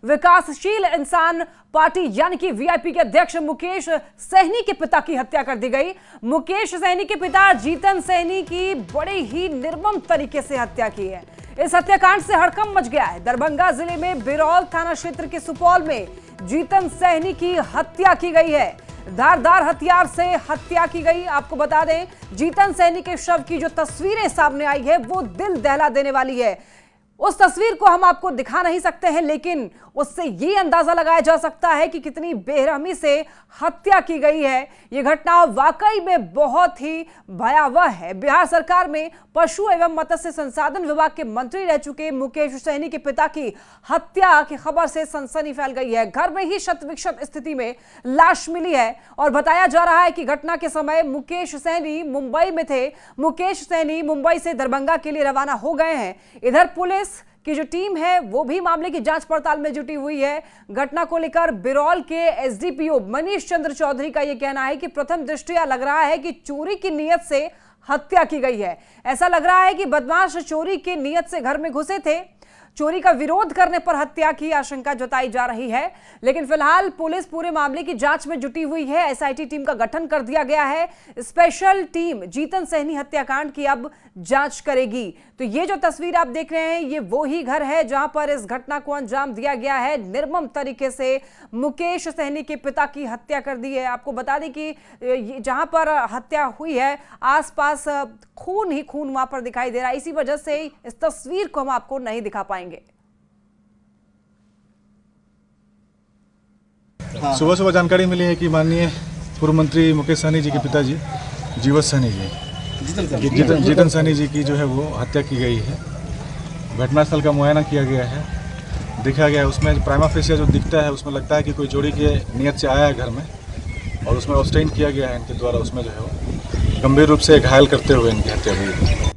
विकासशील इंसान पार्टी यानी कि वीआईपी के अध्यक्ष मुकेश सहनी के पिता की हत्या कर दी गई। मुकेश सहनी के पिता जीतन सहनी की बड़े ही निर्मम तरीके से हत्या की है। इस हत्याकांड से हड़कंप मच गया है। दरभंगा जिले में बिरौल थाना क्षेत्र के सुपौल में जीतन सहनी की हत्या की गई है। धारदार हथियार से हत्या की गई। आपको बता दें, जीतन सहनी के शव की जो तस्वीरें सामने आई है वो दिल दहला देने वाली है। उस तस्वीर को हम आपको दिखा नहीं सकते हैं, लेकिन उससे ये अंदाजा लगाया जा सकता है कि कितनी बेरहमी से हत्या की गई है। ये घटना वाकई में बहुत ही भयावह है। बिहार सरकार में पशु एवं मत्स्य संसाधन विभाग के मंत्री रह चुके मुकेश सहनी के पिता की हत्या की खबर से सनसनी फैल गई है। घर में ही शत विक्षत स्थिति में लाश मिली है और बताया जा रहा है कि घटना के समय मुकेश सहनी मुंबई में थे। मुकेश सहनी मुंबई से दरभंगा के लिए रवाना हो गए हैं। इधर पुलिस की जो टीम है वो भी मामले की जांच पड़ताल में जुटी हुई है। घटना को लेकर बिरौल के एसडीपीओ मनीष चंद्र चौधरी का यह कहना है कि प्रथम दृष्टया लग रहा है कि चोरी की नीयत से हत्या की गई है। ऐसा लग रहा है कि बदमाश चोरी की नीयत से घर में घुसे थे। चोरी का विरोध करने पर हत्या की आशंका जताई जा रही है, लेकिन फिलहाल पुलिस पूरे मामले की जांच में जुटी हुई है। एसआईटी टीम का गठन कर दिया गया है। स्पेशल टीम जीतन सहनी हत्याकांड की अब जांच करेगी। तो ये जो तस्वीर आप देख रहे हैं, ये वो ही घर है जहां पर इस घटना को अंजाम दिया गया है। निर्मम तरीके से मुकेश सहनी के पिता की हत्या कर दी है। आपको बता दें कि जहां पर हत्या हुई है आसपास खून ही खून वहां पर दिखाई दे रहा है। इसी वजह से इस तस्वीर को हम आपको नहीं दिखा पाएंगे। हाँ। सुबह जानकारी मिली है कि माननीय पूर्व मंत्री मुकेश सहनी जी के पिताजी जीवत सहनी जी जीतन सहनी जी की जो है वो हत्या की गई है। घटनास्थल का मुआयना किया गया है, देखा गया है। उसमें प्राइमा फेसिया जो दिखता है उसमें लगता है कि कोई चोरी के नियत से आया है घर में, और उसमें ऑब्स्टेन किया गया है इनके द्वारा। उसमें जो है वो गंभीर रूप से घायल करते हुए इनकी हत्या हुई है।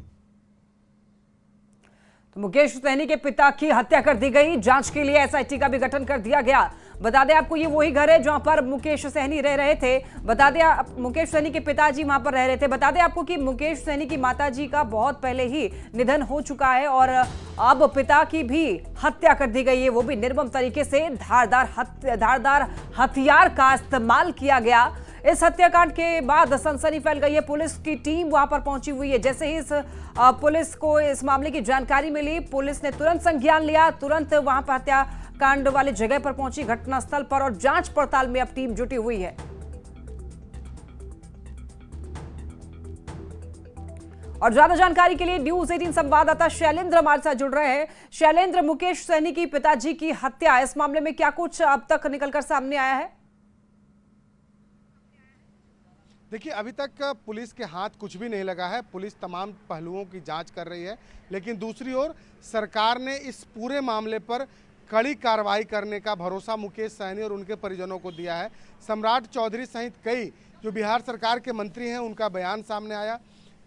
तो मुकेश सहनी के पिता की हत्या कर दी गई। जांच के लिए एसआईटी का भी गठन कर दिया गया। बता दें आपको, ये वही घर है जहां पर मुकेश सहनी रह रहे थे। बता दें मुकेश सहनी के पिताजी वहां पर रह रहे थे। बता दें आपको कि मुकेश सहनी की माताजी का बहुत पहले ही निधन हो चुका है और अब पिता की भी हत्या कर दी गई है, वो भी निर्मम तरीके से। धारदार हथियार का इस्तेमाल किया गया। इस हत्याकांड के बाद सनसनी फैल गई है। पुलिस की टीम वहां पर पहुंची हुई है। जैसे ही पुलिस को इस मामले की जानकारी मिली, पुलिस ने तुरंत संज्ञान लिया, तुरंत वहां पर हत्याकांड वाली जगह पर पहुंची, घटनास्थल पर, और जांच पड़ताल में अब टीम जुटी हुई है। और ज्यादा जानकारी के लिए न्यूज 18 संवाददाता शैलेंद्र हमारे साथ जुड़ रहे हैं। शैलेंद्र, मुकेश सहनी की पिताजी की हत्या, इस मामले में क्या कुछ अब तक निकलकर सामने आया है? देखिए, अभी तक पुलिस के हाथ कुछ भी नहीं लगा है। पुलिस तमाम पहलुओं की जांच कर रही है, लेकिन दूसरी ओर सरकार ने इस पूरे मामले पर कड़ी कार्रवाई करने का भरोसा मुकेश सहनी और उनके परिजनों को दिया है। सम्राट चौधरी सहित कई जो बिहार सरकार के मंत्री हैं उनका बयान सामने आया।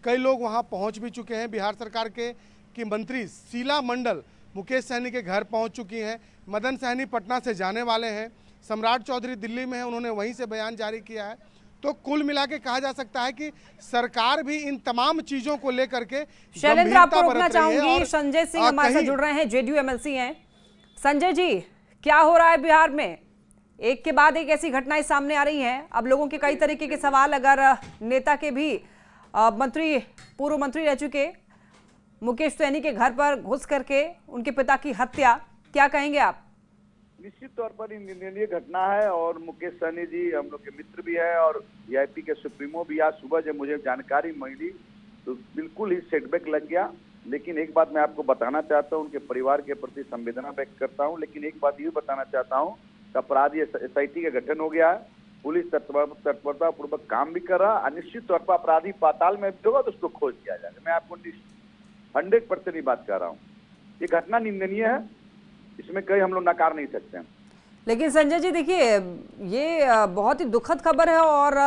कई लोग वहां पहुंच भी चुके हैं। बिहार सरकार के मंत्री शीला मंडल मुकेश सहनी के घर पहुँच चुकी हैं। मदन सहनी पटना से जाने वाले हैं। सम्राट चौधरी दिल्ली में है, उन्होंने वहीं से बयान जारी किया है। तो कुल मिला के कहा जा सकता है कि सरकार भी इन तमाम चीजों को लेकर के शैलेंद्र, आपको रोकना चाहूंगी। संजय सिंह हमारे साथ जुड़ रहे हैं, जेडीयू एमएलसी हैं। संजय जी, क्या हो रहा है बिहार में? एक के बाद एक ऐसी घटनाएं सामने आ रही हैं। अब लोगों के कई तरीके के सवाल, अगर नेता के भी पूर्व मंत्री रह चुके मुकेश सहनी के घर पर घुस करके उनके पिता की हत्या, क्या कहेंगे आप? निश्चित तौर पर निंदनीय घटना है और मुकेश सहनी जी हम लोग के मित्र भी है और वीआईपी के सुप्रीमो भी। आज सुबह जब मुझे जानकारी मिली तो बिल्कुल ही सेटबैक लग गया। लेकिन एक बात मैं आपको बताना चाहता हूं, उनके परिवार के प्रति संवेदना व्यक्त करता हूं। लेकिन एक बात ये बताना चाहता हूं कि अपराधी एसआईटी का गठन हो गया है। पुलिस तत्परता पूर्वक काम भी कर रहा है। निश्चित तौर पर अपराधी पाताल में भी होगा तो उसको खोज किया जाएगा। मैं आपको 100% बात कर रहा हूँ। ये घटना निंदनीय है, इसमें कहीं हम लोग नकार नहीं सकते हैं। लेकिन संजय जी देखिए, ये बहुत ही दुखद खबर है और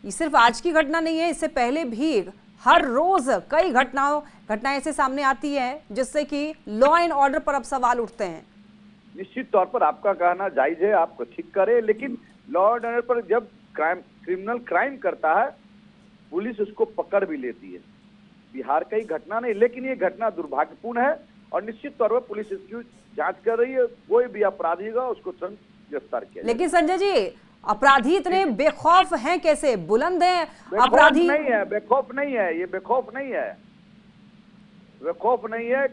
ये सिर्फ आज की घटना नहीं है, इससे पहले भी हर रोज कई घटनाएं ऐसे सामने आती है जिससे कि लॉ एंड ऑर्डर पर अब सवाल उठते हैं। निश्चित तौर पर आपका कहना जायज है, आपको ठीक करे, लेकिन लॉ एंड ऑर्डर पर जब क्रिमिनल क्राइम करता है पुलिस उसको पकड़ भी लेती है। बिहार का ही घटना नहीं, लेकिन ये घटना दुर्भाग्यपूर्ण है और निश्चित तौर पर पुलिस इसकी जांच कर रही है। कोई भी अपराधी होगा उसको तुरंत गिरफ्तार किया। लेकिन संजय जी, अपराधी इतने बेखौफ हैं कैसे? बुलंद हैं अपराधी? नहीं है, बेखौफ नहीं है, ये बेखौफ नहीं है, बेखौफ नहीं है।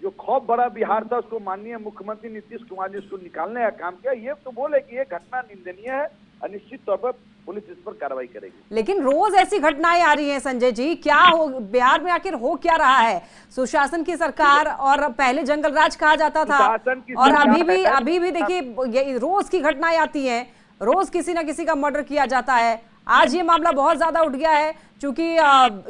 जो खौफ भरा बिहार था उसको माननीय मुख्यमंत्री नीतीश कुमार जी उसको निकालने का काम किया। ये तो बोले कि ये घटना निंदनीय है और निश्चित तौर पर पुलिस इस पर कार्रवाई करेगी। लेकिन रोज ऐसी घटनाएं आ रही हैं संजय जी, क्या हो बिहार में आखिर हो क्या रहा है? सुशासन की सरकार, और पहले जंगल राज कहा जाता था, और अभी भी देखिए रोज की घटनाएं आती हैं, रोज किसी ना किसी का मर्डर किया जाता है। आज ये मामला बहुत ज्यादा उठ गया है क्योंकि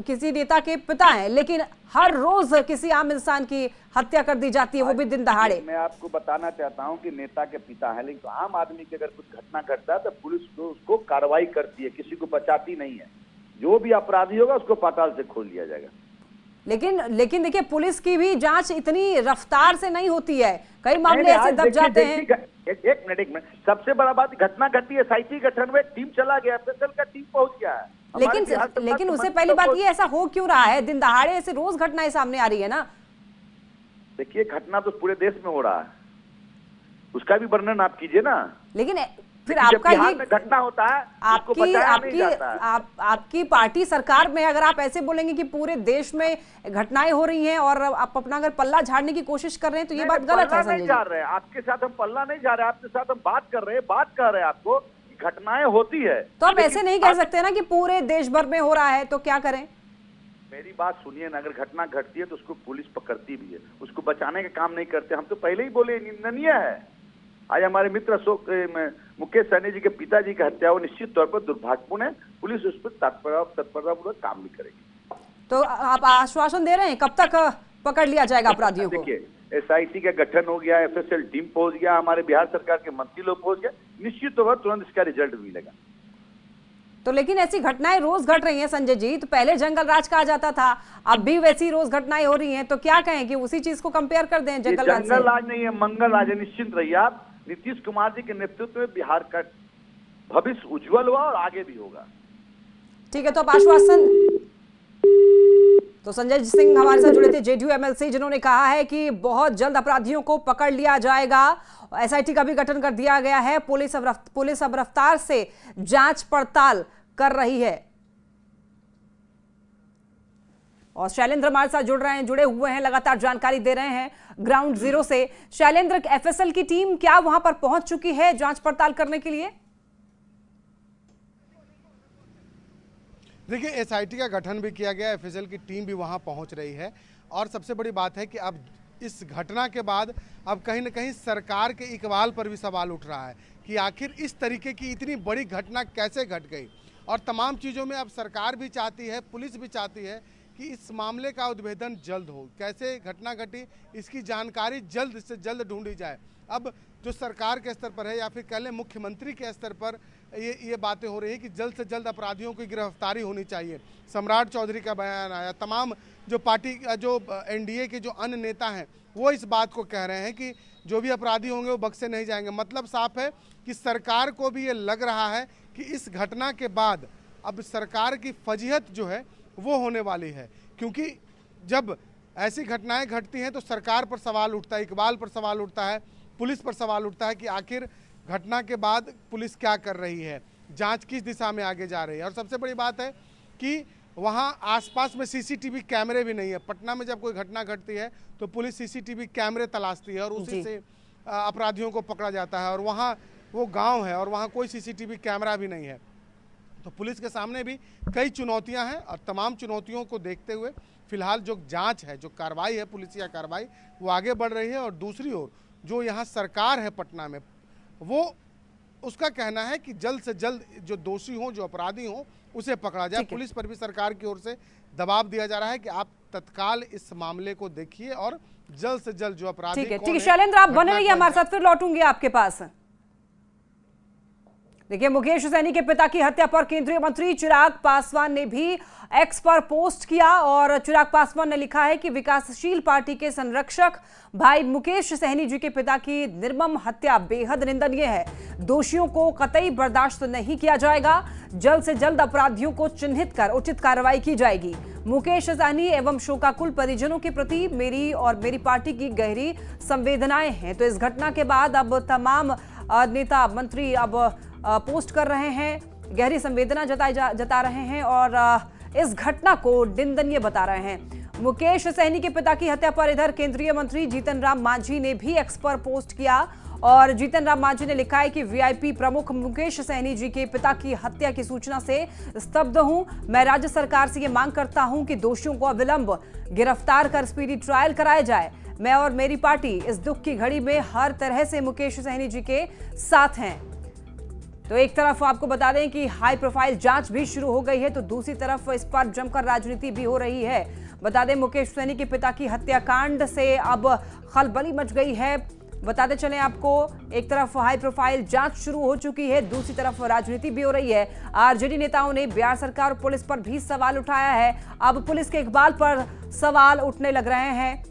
किसी नेता के पिता हैं, लेकिन हर रोज किसी आम इंसान की हत्या कर दी जाती है, वो भी दिन दहाड़े। मैं आपको बताना चाहता हूं कि नेता के पिता है, लेकिन आम आदमी की अगर कुछ घटना घटता है तो पुलिस उसको कार्रवाई करती है, किसी को बचाती नहीं है। जो भी अपराधी होगा उसको पाताल से खोल लिया जाएगा। लेकिन देखिए, पुलिस की भी जांच इतनी रफ्तार से नहीं होती है, कई मामले ऐसे दब जाते हैं। एक मिनट, सबसे बड़ा बात, घटना घटी है, SIT गठन में टीम चला गया, एफएसएल का टीम पहुंच गया है। लेकिन उससे पहली बात ये, ऐसा हो क्यों रहा है? दिन दहाड़े ऐसे रोज घटनाएं सामने आ रही है ना। देखिए, घटना तो पूरे देश में हो रहा है, उसका भी वर्णन आप कीजिए ना। लेकिन फिर आपका ये घटना होता है, आपकी पार्टी सरकार में अगर आप ऐसे बोलेंगे कि पूरे देश में घटनाएं हो रही हैं और आप अपना अगर पल्ला झाड़ने की कोशिश कर रहे हैं, तो ये बात गलत है। नहीं जा रहे हैं आपके साथ, हम पल्ला नहीं जा रहे, आपके साथ हम बात कर रहे हैं आपको घटनाएं होती है। तो आप ऐसे नहीं कह सकते ना कि पूरे देश भर में हो रहा है, तो क्या करें? मेरी बात सुनिए ना, अगर घटना घटती है तो उसको पुलिस पकड़ती भी है, उसको बचाने का काम नहीं करते। हम तो पहले ही बोले निंदनीय है। आज हमारे मित्र अशोक मुकेश सहनी जी के पिताजी की हत्या हो, निश्चित तौर पर दुर्भाग्यपूर्ण है। पुलिस उस पर तत्परतापूर्वक काम भी करेगी। तो आप आश्वासन दे रहे हैं कब तक पकड़ लिया जाएगा अपराधियों को? देखिए, SIT का गठन हो गया, FSL टीम पहुंच गया, हमारे बिहार सरकार के मंत्री लोग पहुंच गए, निश्चित तौर पर तुरंत इसका रिजल्ट मिलेगा। तो लेकिन ऐसी घटनाएं रोज घट रही हैं संजय जी, तो पहले जंगल राज कहा जाता था, अब भी वैसी रोज घटनाएं हो रही हैं, तो क्या कहें कि उसी चीज को कंपेयर कर दें जंगल राज से? जंगल राज नहीं है, मंगल राज है। निश्चिंत रहिए आप, नीतीश कुमार जी के नेतृत्व में बिहार का भविष्य उज्जवल हुआ और आगे भी होगा। ठीक है, तो अब आश्वासन। तो संजय सिंह हमारे साथ जुड़े थे, JDU MLC, जिन्होंने कहा है कि बहुत जल्द अपराधियों को पकड़ लिया जाएगा। SIT का भी गठन कर दिया गया है, पुलिस अब रफ्तार से जांच पड़ताल कर रही है। और शैलेंद्र हमारे साथ जुड़े हुए हैं, लगातार जानकारी दे रहे हैं ग्राउंड जीरो से। शैलेंद्र, FSL की टीम क्या वहां पर पहुंच चुकी है जांच पड़ताल करने के लिए? देखिए, SIT का गठन भी किया गया, FSL की टीम भी वहां पहुंच रही है। और सबसे बड़ी बात है कि अब इस घटना के बाद अब कहीं ना कहीं सरकार के इकबाल पर भी सवाल उठ रहा है कि आखिर इस तरीके की इतनी बड़ी घटना कैसे घट गई। और तमाम चीज़ों में अब सरकार भी चाहती है, पुलिस भी चाहती है कि इस मामले का उद्भेदन जल्द हो, कैसे घटना घटी इसकी जानकारी जल्द से जल्द ढूंढी जाए। अब जो सरकार के स्तर पर है या फिर कह लें मुख्यमंत्री के स्तर पर ये बातें हो रही है कि जल्द से जल्द अपराधियों की गिरफ्तारी होनी चाहिए। सम्राट चौधरी का बयान आया, तमाम जो पार्टी जो NDA के जो अन्य नेता हैं वो इस बात को कह रहे हैं कि जो भी अपराधी होंगे वो बख्शे नहीं जाएंगे। मतलब साफ है कि सरकार को भी ये लग रहा है कि इस घटना के बाद अब सरकार की फजीहत जो है वो होने वाली है, क्योंकि जब ऐसी घटनाएं घटती हैं तो सरकार पर सवाल उठता है, इकबाल पर सवाल उठता है, पुलिस पर सवाल उठता है कि आखिर घटना के बाद पुलिस क्या कर रही है, जांच किस दिशा में आगे जा रही है। और सबसे बड़ी बात है कि वहां आसपास में CCTV कैमरे भी नहीं है। पटना में जब कोई घटना घटती है तो पुलिस CCTV कैमरे तलाशती है और उसी से अपराधियों को पकड़ा जाता है। और वहाँ वो गांव है और वहाँ कोई CCTV कैमरा भी नहीं है। तो पुलिस के सामने भी कई चुनौतियां हैं और तमाम चुनौतियों को देखते हुए फिलहाल जो जांच है, जो कार्रवाई है, पुलिसिया कार्रवाई, वो आगे बढ़ रही है। और दूसरी ओर जो यहाँ सरकार है पटना में, वो उसका कहना है कि जल्द से जल्द जो दोषी हों, जो अपराधी हों, उसे पकड़ा जाए। पुलिस पर भी सरकार की ओर से दबाव दिया जा रहा है कि आप तत्काल इस मामले को देखिए और जल्द से जल्द जो अपराधी। ठीक है शैलेंद्र, आप बने रहिए हमारे साथ, फिर लौटूंगी आपके पास। देखिए, मुकेश सहनी के पिता की हत्या पर केंद्रीय मंत्री चिराग पासवान ने भी एक्स पर पोस्ट किया और चिराग पासवान ने लिखा है कि विकासशील पार्टी के संरक्षक भाई मुकेश सहनी जी के पिता की निर्मम हत्या बेहद निंदनीय है। दोषियों को कतई बर्दाश्त नहीं किया जाएगा। जल्द से जल्द अपराधियों को चिन्हित कर उचित कार्रवाई की जाएगी। मुकेश सहनी एवं शोकाकुल परिजनों के प्रति मेरी और मेरी पार्टी की गहरी संवेदनाएं हैं। तो इस घटना के बाद अब तमाम नेता मंत्री अब पोस्ट कर रहे हैं, गहरी संवेदना जता रहे हैं और इस घटना को निंदनीय बता रहे हैं। मुकेश सहनी के पिता की हत्या पर इधर केंद्रीय मंत्री जीतन राम मांझी ने भी एक्स पर पोस्ट किया और जीतन राम मांझी ने लिखा है कि वीआईपी प्रमुख मुकेश सहनी जी के पिता की हत्या की सूचना से स्तब्ध हूं। मैं राज्य सरकार से ये मांग करता हूं कि दोषियों को अविलंब गिरफ्तार कर स्पीडी ट्रायल कराया जाए। मैं और मेरी पार्टी इस दुख की घड़ी में हर तरह से मुकेश सहनी जी के साथ हैं। तो एक तरफ आपको बता दें कि हाई प्रोफाइल जांच भी शुरू हो गई है, तो दूसरी तरफ इस पर जमकर राजनीति भी हो रही है। बता दें मुकेश सहनी के पिता की हत्याकांड से अब खलबली मच गई है। बताते चलें आपको, एक तरफ हाई प्रोफाइल जांच शुरू हो चुकी है, दूसरी तरफ राजनीति भी हो रही है। आरजेडी नेताओं ने बिहार सरकार और पुलिस पर भी सवाल उठाया है। अब पुलिस के इकबाल पर सवाल उठने लग रहे हैं।